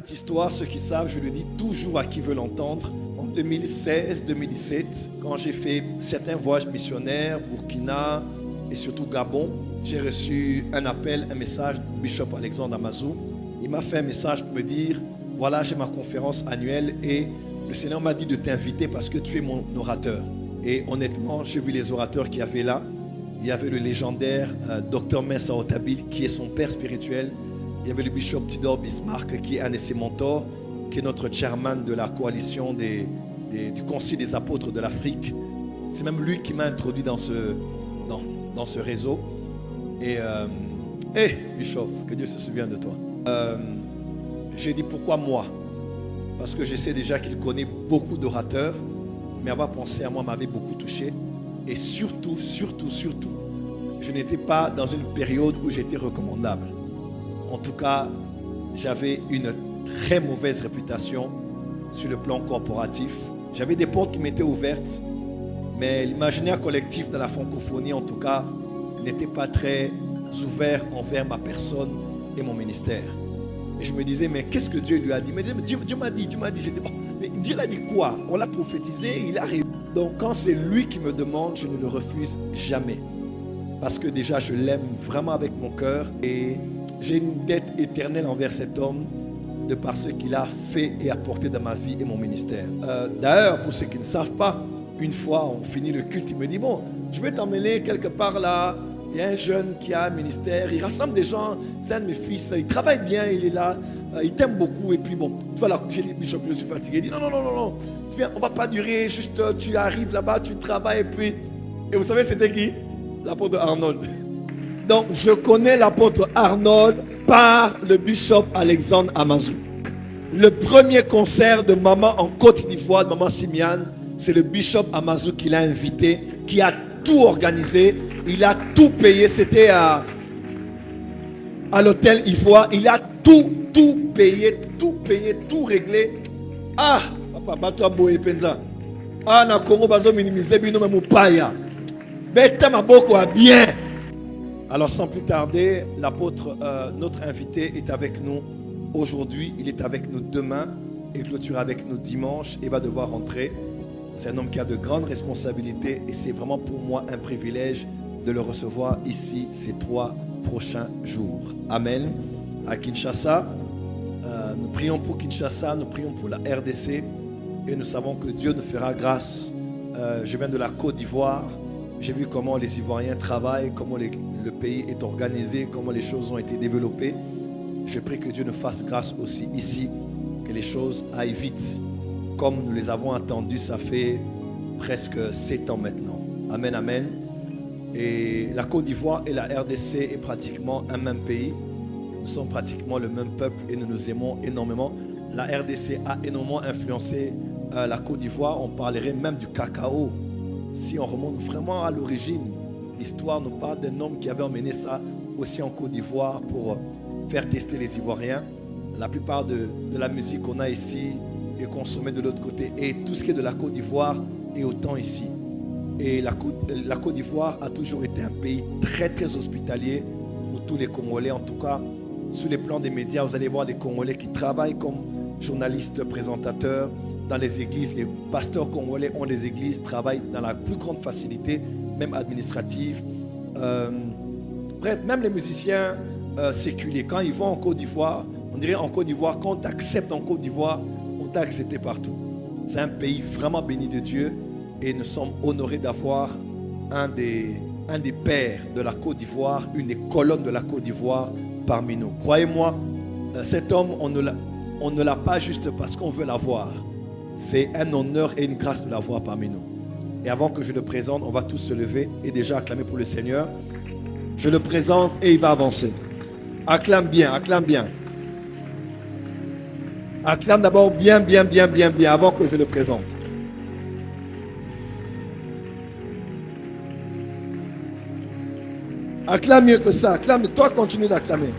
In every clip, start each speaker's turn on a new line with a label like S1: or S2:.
S1: petite histoire, ceux qui savent, je le dis toujours à qui veut l'entendre. En 2016-2017, quand j'ai fait certains voyages missionnaires, Burkina et surtout Gabon, j'ai reçu un appel, un message du Bishop Alexandre Amazou. Il m'a fait un message pour me dire, voilà, j'ai ma conférence annuelle et le Seigneur m'a dit de t'inviter parce que tu es mon orateur. Et honnêtement, j'ai vu les orateurs qu'il y avait là. Il y avait le légendaire Dr Mensa Otabil, qui est son père spirituel. Il y avait le Bishop Tudor Bismarck, qui est un de ses mentors, qui est notre chairman de la coalition du Concile des apôtres de l'Afrique. C'est même lui qui m'a introduit dans ce réseau. Et, Bishop, que Dieu se souvienne de toi. J'ai dit pourquoi moi? Parce que je sais déjà qu'il connaît beaucoup d'orateurs, mais avoir pensé à moi m'avait beaucoup touché. Et surtout, je n'étais pas dans une période où j'étais recommandable. En tout cas, j'avais une très mauvaise réputation sur le plan corporatif. J'avais des portes qui m'étaient ouvertes, mais l'imaginaire collectif de la francophonie, en tout cas, n'était pas très ouvert envers ma personne et mon ministère. Et je me disais, mais qu'est-ce que Dieu lui a dit? Mais Dieu m'a dit. J'ai dit, oh, mais Dieu l'a dit quoi? On l'a prophétisé, il a réussi. Donc quand c'est lui qui me demande, je ne le refuse jamais. Parce que déjà, je l'aime vraiment avec mon cœur et j'ai une dette éternelle envers cet homme de par ce qu'il a fait et apporté dans ma vie et mon ministère. D'ailleurs, pour ceux qui ne savent pas, une fois on finit le culte, il me dit, bon, je vais t'emmener quelque part là. Il y a un jeune qui a un ministère, il rassemble des gens, c'est un de mes fils, il travaille bien, il est là, il t'aime beaucoup. Et puis bon, voilà, j'ai dit, Bishop, je suis fatigué. Il dit, non, tu viens, on ne va pas durer, juste tu arrives là-bas, tu travailles. Et vous savez, c'était qui? L'apôtre Arnold. Donc, je connais l'apôtre Arnold par le Bishop Alexandre Amazou. Le premier concert de maman en Côte d'Ivoire, de maman Simiane, c'est le Bishop Amazou qui l'a invité, qui a tout organisé. Il a tout payé, c'était à l'hôtel Ivoire. Il a tout payé, tout réglé. Ah, papa, bato boye penza. Ah, na Congo bazo minimiser bino même paya. Beta maboko a bien. Alors sans plus tarder, l'apôtre, notre invité est avec nous aujourd'hui. Il est avec nous demain et clôturera avec nous dimanche et va devoir rentrer. C'est un homme qui a de grandes responsabilités et c'est vraiment pour moi un privilège de le recevoir ici ces 3 prochains jours. Amen. À Kinshasa, nous prions pour Kinshasa, nous prions pour la RDC et nous savons que Dieu nous fera grâce. Je viens de la Côte d'Ivoire, j'ai vu comment les Ivoiriens travaillent, comment le pays est organisé, comment les choses ont été développées. Je prie que Dieu nous fasse grâce aussi ici, que les choses aillent vite. Comme nous les avons entendus, ça fait presque 7 ans maintenant. Amen, amen. Et la Côte d'Ivoire et la RDC est pratiquement un même pays. Nous sommes pratiquement le même peuple et nous nous aimons énormément. La RDC a énormément influencé la Côte d'Ivoire. On parlerait même du cacao. Si on remonte vraiment à l'origine, l'histoire nous parle d'un homme qui avait emmené ça aussi en Côte d'Ivoire pour faire tester les Ivoiriens. La plupart de la musique qu'on a ici est consommée de l'autre côté. Et tout ce qui est de la Côte d'Ivoire est autant ici. Et la Côte d'Ivoire a toujours été un pays très très hospitalier pour tous les Congolais. En tout cas, sur les plans des médias, vous allez voir des Congolais qui travaillent comme journalistes, présentateurs dans les églises. Les pasteurs congolais ont des églises, travaillent dans la plus grande facilité, même administrative. Bref, même les musiciens séculiers, quand ils vont en Côte d'Ivoire, on dirait en Côte d'Ivoire, quand on t'accepte en Côte d'Ivoire, on t'a accepté partout. C'est un pays vraiment béni de Dieu. Et nous sommes honorés d'avoir un des pères de la Côte d'Ivoire, une des colonnes de la Côte d'Ivoire parmi nous. Croyez-moi, cet homme, on ne l'a pas juste parce qu'on veut l'avoir. C'est un honneur et une grâce de l'avoir parmi nous. Et avant que je le présente, on va tous se lever et déjà acclamer pour le Seigneur. Je le présente et il va avancer. Acclame bien, acclame bien. Acclame d'abord bien, avant que je le présente. Acclame mieux que ça. Acclame. Toi, continue d'acclamer.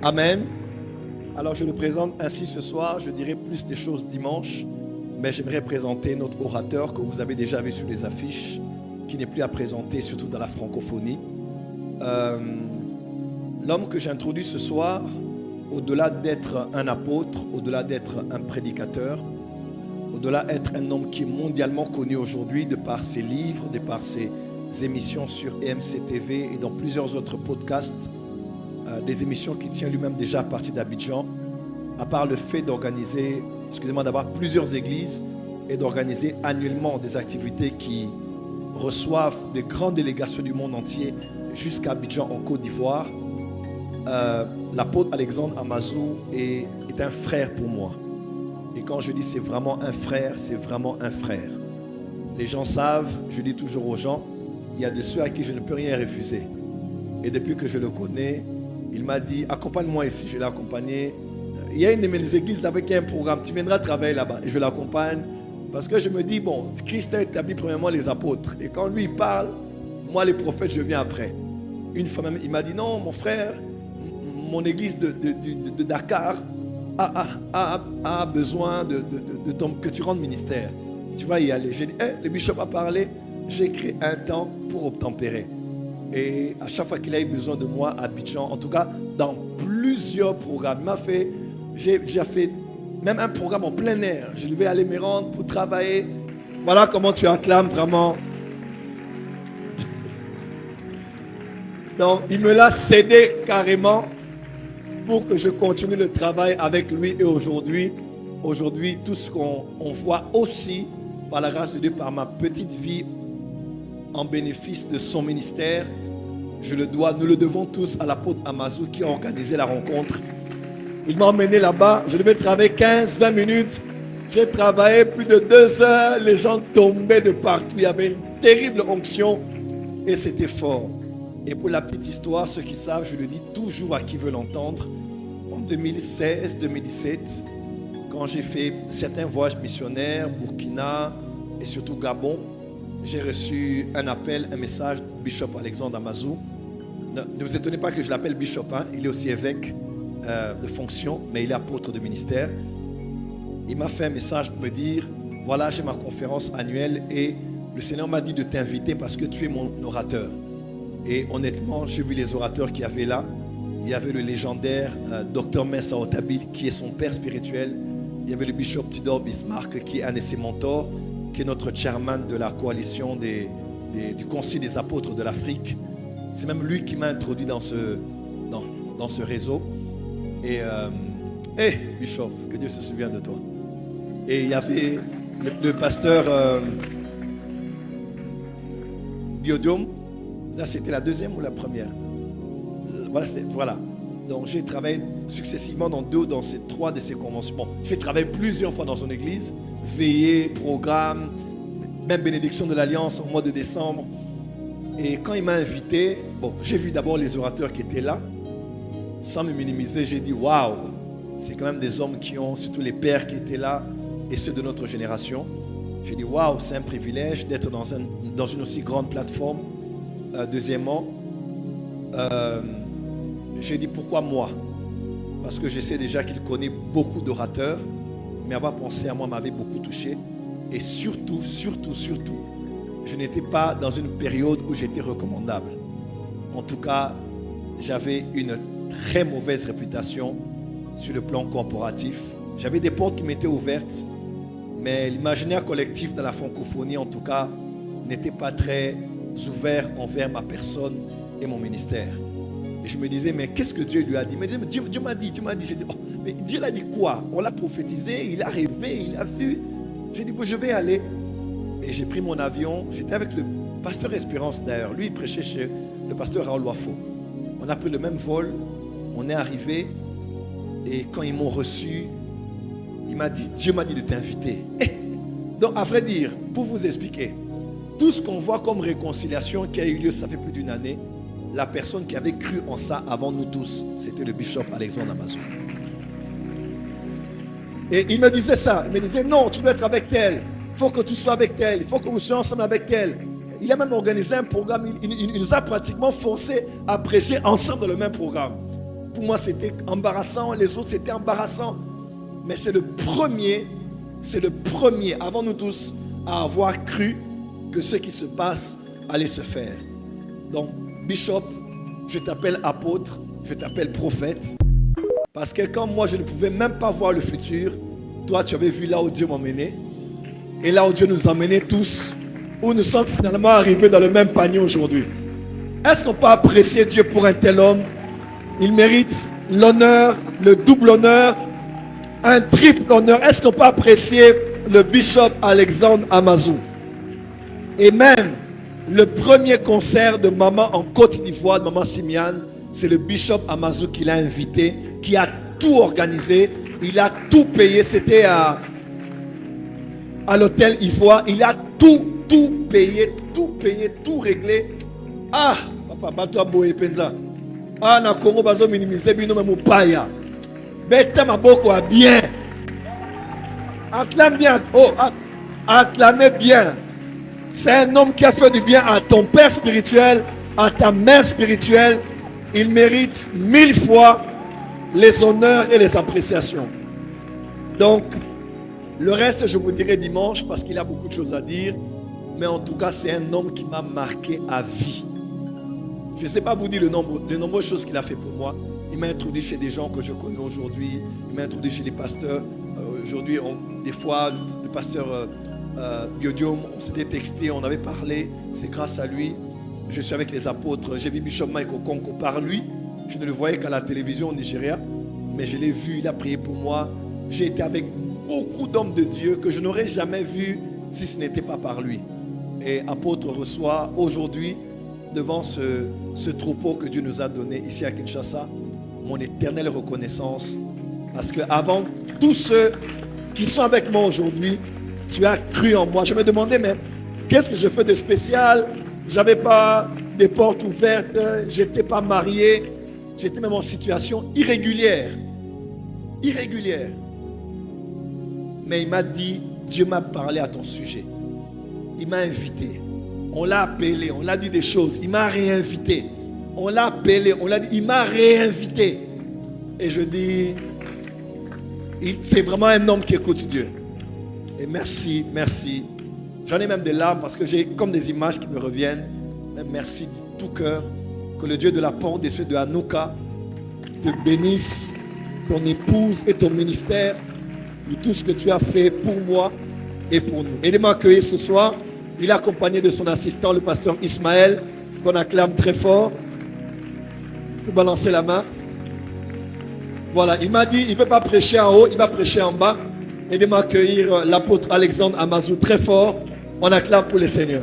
S1: Amen. Alors, je le présente ainsi ce soir. Je dirai plus des choses dimanche. Mais j'aimerais présenter notre orateur que vous avez déjà vu sur les affiches, qui n'est plus à présenter, surtout dans la francophonie. L'homme que j'introduis ce soir, au-delà d'être un apôtre, au-delà d'être un prédicateur, au-delà d'être un homme qui est mondialement connu aujourd'hui de par ses livres, de par ses émissions sur EMC TV et dans plusieurs autres podcasts, des émissions qu'il tient lui-même déjà à partir d'Abidjan, à part le fait d'organiser, d'avoir plusieurs églises et d'organiser annuellement des activités qui reçoivent des grandes délégations du monde entier jusqu'à Abidjan en Côte d'Ivoire. L'apôtre Alexandre Amazou est un frère pour moi. Et quand je dis c'est vraiment un frère, c'est vraiment un frère. Les gens savent, je dis toujours aux gens, il y a de ceux à qui je ne peux rien refuser. Et depuis que je le connais, il m'a dit, accompagne-moi ici. Je l'ai accompagné. Il y a une de mes églises là-bas qui a un programme, tu viendras travailler là-bas. Et je l'accompagne parce que je me dis, bon, Christ a établi premièrement les apôtres. Et quand lui il parle, moi les prophètes, je viens après. Une fois même, il m'a dit, non, mon frère, mon église de Dakar a besoin que tu rendes ministère. Tu vas y aller. J'ai dit, le bishop a parlé, j'ai créé un temps pour obtempérer. Et à chaque fois qu'il a eu besoin de moi à Abidjan, en tout cas dans plusieurs programmes, j'ai déjà fait même un programme en plein air. Je devais aller me rendre pour travailler. Voilà comment tu acclames vraiment. Donc il me l'a cédé carrément pour que je continue le travail avec lui. Et aujourd'hui, tout ce qu'on voit aussi, par la grâce de Dieu, par ma petite vie, en bénéfice de son ministère, nous le devons tous à l'apôtre Amazou qui a organisé la rencontre. Il m'a emmené là-bas, je devais travailler 15-20 minutes. J'ai travaillé plus de 2 heures, les gens tombaient de partout. Il y avait une terrible onction et c'était fort. Et pour la petite histoire, ceux qui savent, je le dis toujours à qui veut l'entendre. En 2016-2017, quand j'ai fait certains voyages missionnaires, Burkina et surtout Gabon, j'ai reçu un appel, un message du Bishop Alexandre Amazou. Ne vous étonnez pas que je l'appelle Bishop, hein. Il est aussi évêque de fonction, mais il est apôtre de ministère. Il m'a fait un message pour me dire, voilà, j'ai ma conférence annuelle et le Seigneur m'a dit de t'inviter parce que tu es mon orateur. Et honnêtement, j'ai vu les orateurs qu'il y avait là. Il y avait le légendaire Dr Mensa Otabil, qui est son père spirituel. Il y avait le Bishop Tudor Bismarck, qui est un de ses mentors, qui est notre chairman de la coalition du Concile des apôtres de l'Afrique. C'est même lui qui m'a introduit dans ce réseau. Et Bishop, que Dieu se souvienne de toi. Et il y avait le pasteur Biodium. Là, c'était la deuxième ou la première? Voilà. Donc, j'ai travaillé successivement dans 3 de ces conventions. Bon, j'ai travaillé plusieurs fois dans son église. Veillée, programme, même bénédiction de l'Alliance au mois de décembre. Et quand il m'a invité, bon, j'ai vu d'abord les orateurs qui étaient là. Sans me minimiser, j'ai dit, waouh, c'est quand même des hommes qui ont, surtout les pères qui étaient là et ceux de notre génération. J'ai dit, waouh, c'est un privilège d'être dans une aussi grande plateforme. Deuxièmement, j'ai dit pourquoi moi? Parce que je sais déjà qu'il connaît beaucoup d'orateurs, mais avoir pensé à moi m'avait beaucoup touché. Et surtout, je n'étais pas dans une période où j'étais recommandable. En tout cas, j'avais une très mauvaise réputation sur le plan corporatif. J'avais des portes qui m'étaient ouvertes, mais l'imaginaire collectif dans la francophonie, en tout cas, n'était pas très ouvert envers ma personne et mon ministère. Et je me disais, mais qu'est-ce que Dieu lui a dit? Mais Dieu m'a dit. J'ai dit, oh, mais Dieu l'a dit quoi? On l'a prophétisé, il a rêvé, il a vu. J'ai dit, bon, je vais aller. Et j'ai pris mon avion. J'étais avec le pasteur Espérance d'ailleurs. Lui, il prêchait chez le pasteur Raoul Wafo. On a pris le même vol. On est arrivé. Et quand ils m'ont reçu, Dieu m'a dit de t'inviter. Donc, à vrai dire, pour vous expliquer, tout ce qu'on voit comme réconciliation qui a eu lieu, ça fait plus d'1 année, la personne qui avait cru en ça avant nous tous, c'était le Bishop Alexandre Amazou. Et il me disait ça. Il me disait, non, tu dois être avec elle. Il faut que tu sois avec elle. Il faut que vous soyez ensemble avec elle. Il a même organisé un programme. Il nous a pratiquement forcé à prêcher ensemble dans le même programme. Pour moi, c'était embarrassant. Les autres, c'était embarrassant. Mais c'est le premier c'est le premier, avant nous tous, à avoir cru que ce qui se passe allait se faire. Donc, Bishop, je t'appelle apôtre, je t'appelle prophète. Parce que quand moi, je ne pouvais même pas voir le futur, toi, tu avais vu là où Dieu m'emmenait. Et là où Dieu nous emmenait tous, où nous sommes finalement arrivés dans le même panier aujourd'hui. Est-ce qu'on peut apprécier Dieu pour un tel homme? Il mérite l'honneur, le double honneur, un triple honneur. Est-ce qu'on peut apprécier le bishop Alexandre Amazou? Et même le premier concert de maman en Côte d'Ivoire, de maman Simiane, c'est le bishop Amazou qui l'a invité, qui a tout organisé, il a tout payé. C'était à l'hôtel Ivoire, il a tout payé, tout réglé. Ah, papa, bato boye penza. Ah, na Congo bazo minimiser bino me mupaya. Bête ma boko a bien. Acclame bien. Oh, acclamez bien. C'est un homme qui a fait du bien à ton père spirituel, à ta mère spirituelle. Il mérite 1000 fois les honneurs et les appréciations. Donc, le reste, je vous dirai dimanche parce qu'il a beaucoup de choses à dire. Mais en tout cas, c'est un homme qui m'a marqué à vie. Je ne sais pas vous dire les nombreuses choses qu'il a fait pour moi. Il m'a introduit chez des gens que je connais aujourd'hui. Il m'a introduit chez des pasteurs. Aujourd'hui, des fois, le pasteur Biodium, on s'était texté, on avait parlé. C'est grâce à lui. Je suis avec les apôtres. J'ai vu Bishop Mike Okonko par lui. Je ne le voyais qu'à la télévision au Nigeria. Mais je l'ai vu, il a prié pour moi. J'ai été avec beaucoup d'hommes de Dieu que je n'aurais jamais vus si ce n'était pas par lui. Et apôtre reçoit aujourd'hui, devant ce troupeau que Dieu nous a donné ici à Kinshasa, mon éternelle reconnaissance. Parce qu'avant tous ceux qui sont avec moi aujourd'hui, tu as cru en moi. Je me demandais même, qu'est-ce que je fais de spécial? Je n'avais pas des portes ouvertes, je n'étais pas marié, j'étais même en situation irrégulière. Irrégulière. Mais il m'a dit, Dieu m'a parlé à ton sujet. Il m'a invité. On l'a appelé, on l'a dit des choses. Il m'a réinvité. On l'a appelé, on l'a dit, il m'a réinvité. Et je dis, c'est vraiment un homme qui écoute Dieu. Et merci, merci. J'en ai même des larmes parce que j'ai comme des images qui me reviennent. Mais merci de tout cœur. Que le Dieu de la porte des cieux de Hanouka te bénisse, ton épouse et ton ministère, de tout ce que tu as fait pour moi et pour nous. Aidez-moi à accueillir ce soir. Il est accompagné de son assistant, le pasteur Ismaël, qu'on acclame très fort. Vous balancez la main. Voilà, il m'a dit, il ne peut pas prêcher en haut, il va prêcher en bas. Aidez-moi à accueillir l'apôtre Alexandre Amazou très fort. On acclame pour le Seigneur.